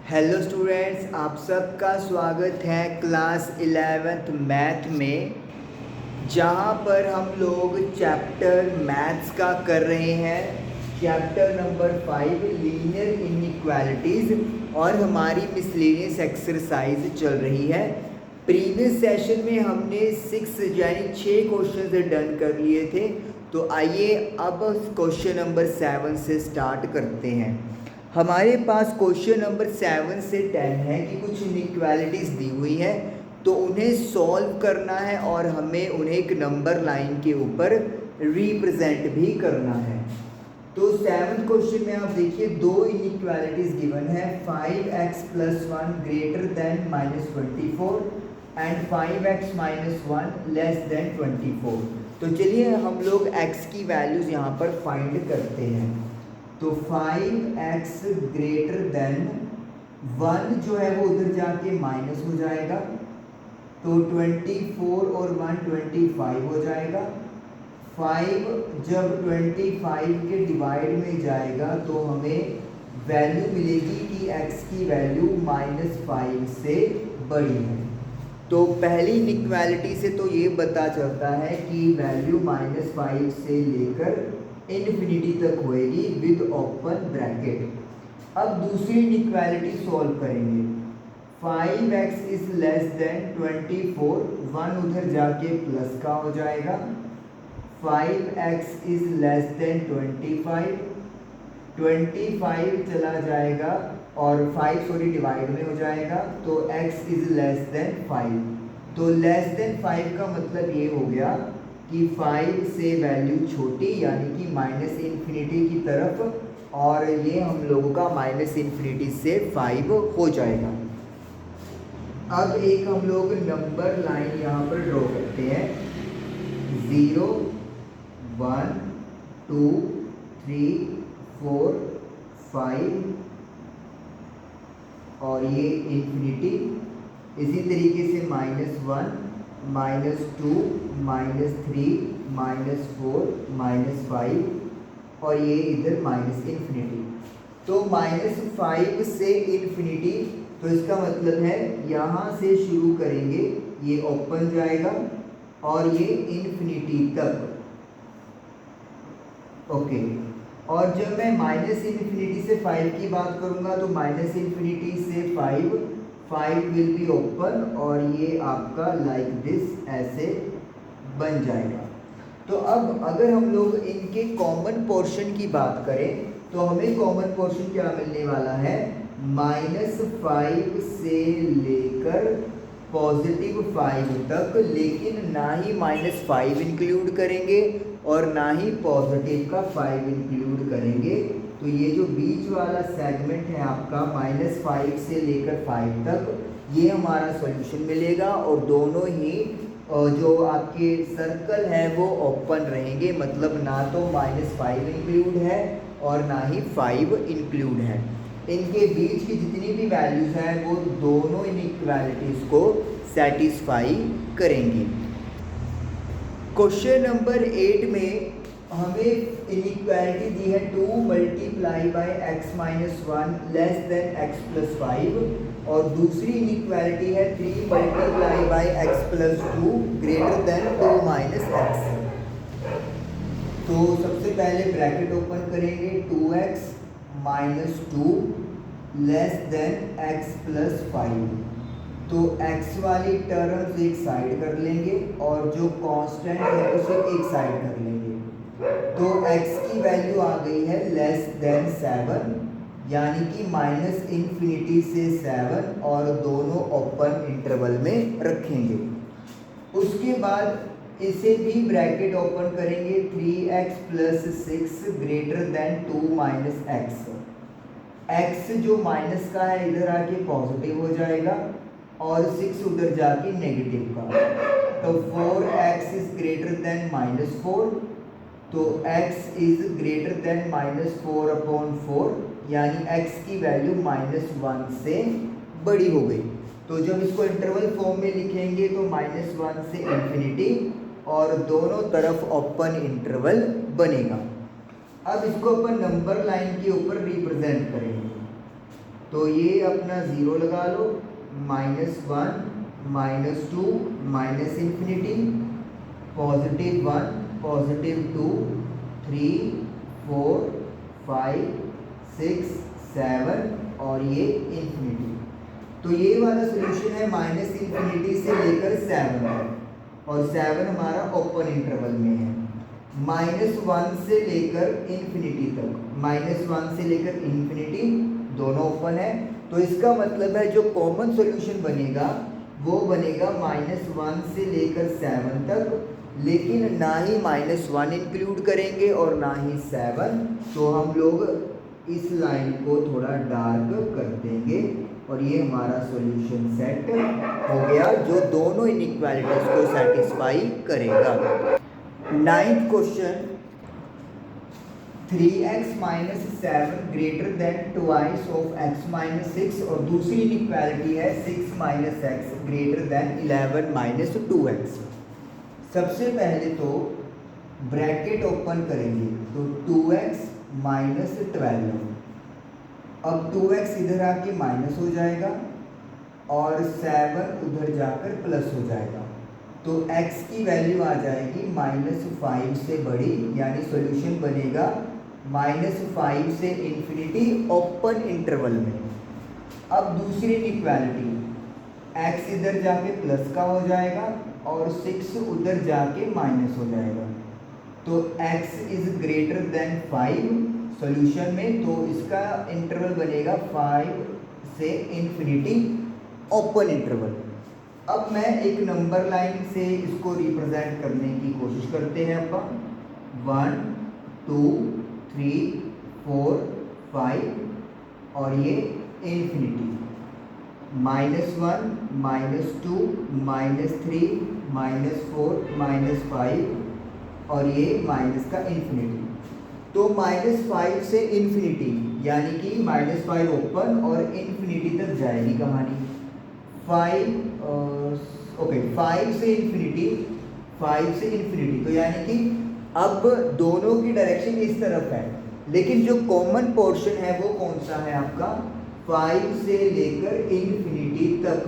Hello students, आप सबका स्वागत है क्लास 11th मैथ में, जहां पर हम लोग चैप्टर मैथ्स का कर रहे हैं। चैप्टर नंबर 5 लीनियर इनइक्वालिटीज़ और हमारी मिसलेनियस एक्सरसाइज चल रही है। प्रीवियस सेशन में हमने 6 यानी 6 क्वेश्चन डन कर लिए थे। तो आइए अब क्वेश्चन नंबर 7 से स्टार्ट करते हैं। हमारे पास क्वेश्चन नंबर 7 से 10 है कि कुछ इनइक्वालिटीज़ दी हुई है, तो उन्हें सॉल्व करना है और हमें उन्हें एक नंबर लाइन के ऊपर रिप्रेजेंट भी करना है। तो 7th क्वेश्चन में आप देखिए दो इनइक्वालिटीज़ गिवन है, 5x + 1 greater than -24 and 5x - 1 less than 24। तो चलिए हम लोग x की वैल्यूज़ यहाँ पर फाइंड करते हैं। तो 5x ग्रेटर देन 1 जो है वो उधर जाके माइनस हो जाएगा, तो 24 और 1 25 हो जाएगा। 5 जब 25 के डिवाइड में जाएगा तो हमें वैल्यू मिलेगी कि x की वैल्यू -5 से बड़ी है। तो पहली इनइक्वालिटी से तो ये पता चलता है कि वैल्यू -5 से लेकर इन्फिनिटी तक होएगी विद ओपन ब्रैकेट। अब दूसरी इनइक्वालिटी सॉल्व करेंगे। 5x इज लेस देन 24, 1 उधर जाके प्लस का हो जाएगा। 5x इज लेस देन 25, 25 चला जाएगा और 5 डिवाइड में हो जाएगा, तो x इज लेस देन 5। तो लेस देन 5 का मतलब ये हो गया कि 5 से वैल्यू छोटी यानी कि -इन्फिनिटी की तरफ, और ये हम लोगों का -इन्फिनिटी से 5 हो जाएगा। अब एक हम लोग नंबर लाइन यहाँ पर ड्रॉ करते हैं। 0 1 2 3 4 5 और ये इन्फिनिटी। इसी तरीके से -1 -2 -3 -4 -5 और ये इधर -इन्फिनिटी। तो -5 से इन्फिनिटी, तो इसका मतलब है यहाँ से शुरू करेंगे, ये ओपन जाएगा और ये इन्फिनिटी तक। ओके, और जब मैं -इन्फिनिटी से 5 की बात करूँगा तो -इन्फिनिटी से 5 विल बी ओपन और ये आपका लाइक दिस ऐसे बन जाएगा। तो अब अगर हम लोग इनके कॉमन पोर्शन की बात करें तो हमें कॉमन पोर्शन क्या मिलने वाला है, -5 से लेकर +5 तक, लेकिन ना ही -5 इंक्लूड करेंगे और ना ही पॉजिटिव का 5 इंक्लूड करेंगे। तो ये जो बीच वाला सेगमेंट है आपका -5 से लेकर 5 तक, ये हमारा सॉल्यूशन मिलेगा और दोनों ही जो आपके सर्कल है वो ओपन रहेंगे, मतलब ना तो -5 इंक्लूड है और ना ही 5 इंक्लूड है। इनके बीच की जितनी भी वैल्यूज़ हैं वो दोनों इनइक्वालिटीज़ को सेटिस्फाई करेंगी। क्वेश्चन नंबर 8 में हमें इनइक्वालिटी दी है 2 × x - 1 लेस देन x + 5 और दूसरी इनइक्वालिटी है 3 × x + 2 ग्रेटर देन 2 - x। तो सबसे पहले ब्रैकेट ओपन करेंगे, 2x - 2 लेस देन x + 5। तो x वाली टर्म्स एक साइड कर लेंगे और जो कांस्टेंट है उसे एक साइड कर लेंगे। तो x की वैल्यू आ गई है लेस देन 7, यानी कि -इन्फिनिटी से 7, और दोनों ओपन इंटरवल में रखेंगे। उसके बाद इसे भी ब्रैकेट ओपन करेंगे, 3x + 6 greater than 2 - x। x जो माइनस का है इधर आके पॉजिटिव हो जाएगा और 6 उधर जाके नेगेटिव का। तो 4x इज ग्रेटर देन -4, तो x इज ग्रेटर देन -4/4, यानी x की वैल्यू -1 से बड़ी हो गई। तो जब इसको इंटरवल फॉर्म में लिखेंगे तो -1 से इन्फिनिटी और दोनों तरफ ओपन इंटरवल बनेगा। अब इसको अपन नंबर लाइन के ऊपर रिप्रेजेंट करेंगे। तो ये अपना 0 लगा लो, -1 -2 माइनस इन्फिनिटी, +1 +2 3 4 5 6 7 और ये इन्फिनिटी। तो ये वाला सोल्यूशन है -इन्फिनिटी से लेकर 7 तक और 7 हमारा ओपन इंटरवल में है। -1 से लेकर इन्फिनिटी तक, -1 से लेकर इन्फिनिटी दोनों ओपन है। तो इसका मतलब है जो कॉमन सॉल्यूशन बनेगा वो बनेगा -1 से लेकर 7 तक, लेकिन ना ही -1 इंक्लूड करेंगे और ना ही 7। तो हम लोग इस लाइन को थोड़ा डार्क कर देंगे और ये हमारा सॉल्यूशन सेट हो गया जो दोनों इनइक्वालिटीज को सेटिस्फाई करेगा। 9th question, 3x - 7 greater than twice of x - 6 और दूसरी इनइक्वालिटी है 6 - x ग्रेटर देन 11 - 2x। सबसे पहले तो ब्रैकेट ओपन करेंगे तो 2x - 12, अब 2x इधर आके माइनस हो जाएगा और 7 उधर जाकर प्लस हो जाएगा। तो x की वैल्यू आ जाएगी -5 से बड़ी, यानी सॉल्यूशन बनेगा -5 से इन्फिनिटी ओपन इंटरवल में। अब दूसरी इनइक्वालिटी, x इधर जाके प्लस का हो जाएगा और 6 उधर जाके माइनस हो जाएगा। तो x is greater than 5 solution में, तो इसका इंटरवल बनेगा 5 से इन्फिनिटी ओपन इंटरवल। अब मैं एक नंबर लाइन से इसको रिप्रेजेंट करने की कोशिश करते हैं अपन। 1 2 3 4 5 और ये इन्फिनिटी, -1 -2 -3 -4 -5 और ये माइनस का इन्फिनिटी। तो -5 से इन्फिनिटी यानी कि -5 ओपन और इन्फिनिटी तक जाएगी कहानी। 5 से इन्फिनिटी, 5 से इन्फिनिटी, तो यानी कि अब दोनों की डायरेक्शन इस तरफ है, लेकिन जो कॉमन पोर्शन है वो कौन सा है आपका 5 से लेकर इन्फिनिटी तक।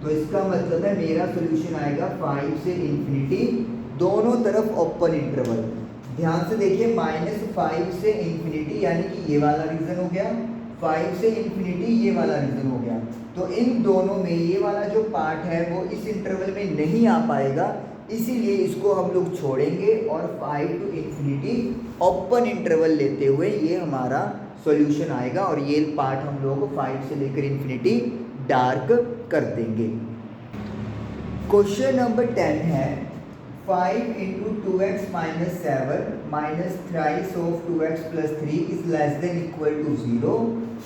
तो इसका मतलब है मेरा सॉल्यूशन आएगा 5 से इन्फिनिटी दोनों तरफ ओपन इंटरवल। ध्यान से देखिए, -5 से इन्फिनिटी यानी कि ये वाला रीजन हो गया, 5 से इन्फिनिटी ये वाला रीजन हो गया। तो इन दोनों में ये वाला जो पार्ट है वो इस इंटरवल में नहीं आ पाएगा, इसीलिए इसको हम लोग छोड़ेंगे और 5 टू इन्फिनिटी ओपन इंटरवल लेते हुए ये हमारा सॉल्यूशन आएगा और ये पार्ट हम लोग 5 से लेकर इन्फिनिटी डार्क कर देंगे। क्वेश्चन नंबर 10 है 5 × 2x - 7 minus thrice of 2x + 3 is less than equal to 0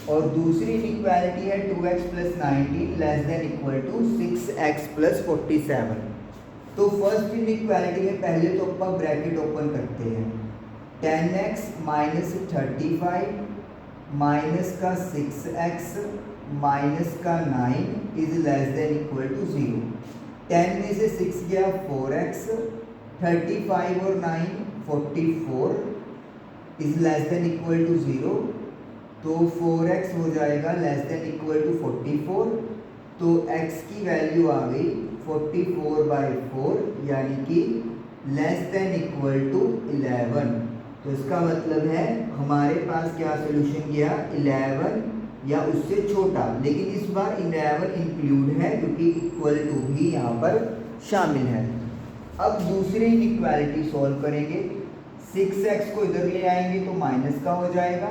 और दूसरी इनइक्वालिटी है 2x + 19 less than equal to 6x + 47। तो फर्स्ट इनइक्वालिटी में पहले तो अपन ब्रैकेट ओपन करते हैं, 10x - 35 माइनस का 6x माइनस का 9 is less than equal to 0। 10 में से 6 गया 4x, 35 और 9 44 is less than equal to 0। तो 4x हो जाएगा लेस देन इक्वल टू 44। तो x की वैल्यू आ गई 44/4 यानी कि लेस देन इक्वल टू 11। तो इसका मतलब है हमारे पास क्या सोल्यूशन गया 11 या उससे छोटा, लेकिन इस बार 11 इंक्लूड है क्योंकि इक्वल टू भी यहाँ पर शामिल है। अब दूसरी इनइक्वालिटी सॉल्व करेंगे, 6x को इधर ले आएंगे तो माइनस का हो जाएगा,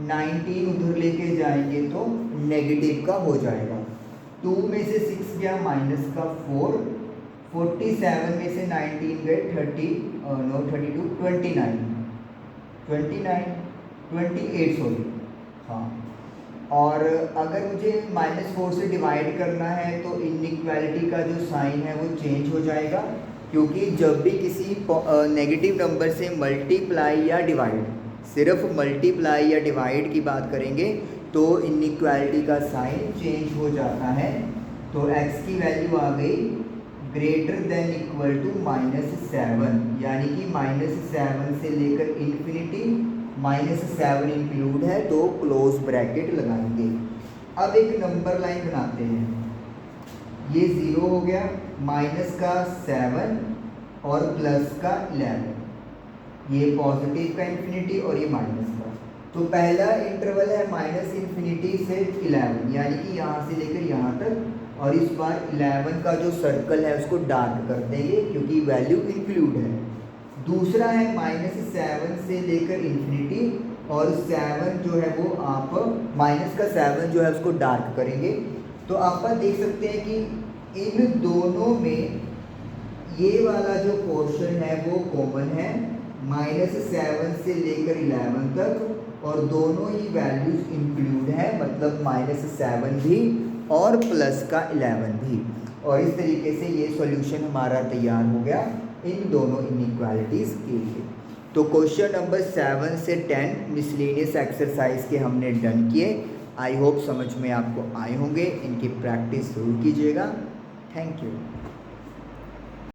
19 उधर लेके जाएंगे तो नेगेटिव का हो जाएगा। 2 में से 6 गया माइनस का 4, 47 में से 19 गए 28 सॉरी, हाँ। और अगर मुझे -4 से डिवाइड करना है तो इनइक्वालिटी का जो साइन है वो चेंज हो जाएगा, क्योंकि जब भी किसी नेगेटिव नंबर से मल्टीप्लाई या डिवाइड, सिर्फ मल्टीप्लाई या डिवाइड की बात करेंगे तो इनइक्वालिटी का साइन चेंज हो जाता है। तो x की वैल्यू आ गई ग्रेटर देन इक्वल टू -7 यानी कि -7 से लेकर इन्फिनिटी, -7 इंक्लूड है तो क्लोज ब्रैकेट लगाएंगे। अब एक नंबर लाइन बनाते हैं, ये 0 हो गया, माइनस का 7 और प्लस का 11, ये पॉजिटिव का इन्फिनिटी और ये माइनस का। तो पहला इंटरवल है -इन्फिनिटी से 11, यानी कि यहाँ से लेकर यहाँ तक, और इस बार 11 का जो सर्कल है उसको डार्क कर देंगे क्योंकि वैल्यू इंक्लूड है। दूसरा है -7 से लेकर इन्फिनिटी, और 7 जो है वो आप माइनस का 7 जो है उसको डार्क करेंगे। तो आप देख सकते हैं कि इन दोनों में ये वाला जो पोर्शन है वो कॉमन है, -7 से लेकर 11 तक, और दोनों ही वैल्यूज इंक्लूड है, मतलब -7 भी और प्लस का 11 भी। और इस तरीके से ये सॉल्यूशन हमारा तैयार हो गया इन दोनों इनइक्वालिटीज़ के लिए। तो क्वेश्चन नंबर 7 से 10 मिसलेनियस एक्सरसाइज के हमने डन किए। आई होप समझ में आपको आए होंगे, इनकी प्रैक्टिस ज़रूर कीजिएगा। Thank you.